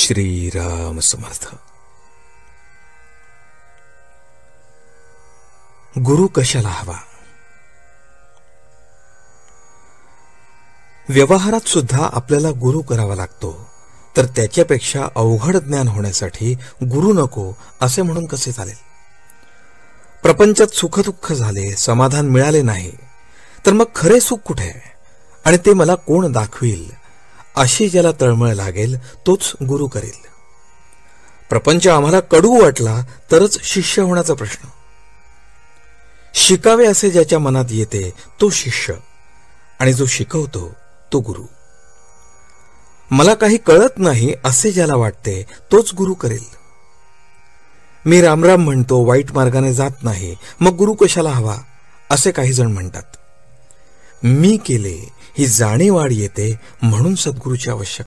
श्रीराम समर्थ. गुरु कशाला हवा? व्यवहारात सुद्धा आपल्याला गुरु करावा लागतो, तर त्याच्यापेक्षा अवघड ज्ञान होण्यासाठी गुरु नको असे म्हणून कसे चालेल? प्रपंचात सुखदुःख झाले, समाधान मिळाले नाही, तर मग खरे सुख कुठे आणि ते मला कोण दाखवील? अशी ज्याला तळमळ लागेल तोच गुरु करेल. प्रपंच आम्हाला कडू वाटला तरच शिष्य होण्याचा प्रश्न. शिकावे असे ज्याच्या मनात येते तो शिष्य, आणि जो शिकवतो तो गुरु. मला काही कळत नाही असे ज्याला वाटते तोच गुरु करेल. मी रामराम म्हणतो, वाईट मार्गाने जात नाही, मग गुरु कशाला हवा असे काही जण म्हणतात. मी केले ही जाणीव येते म्हणून सद्गुरूची आवश्यकता.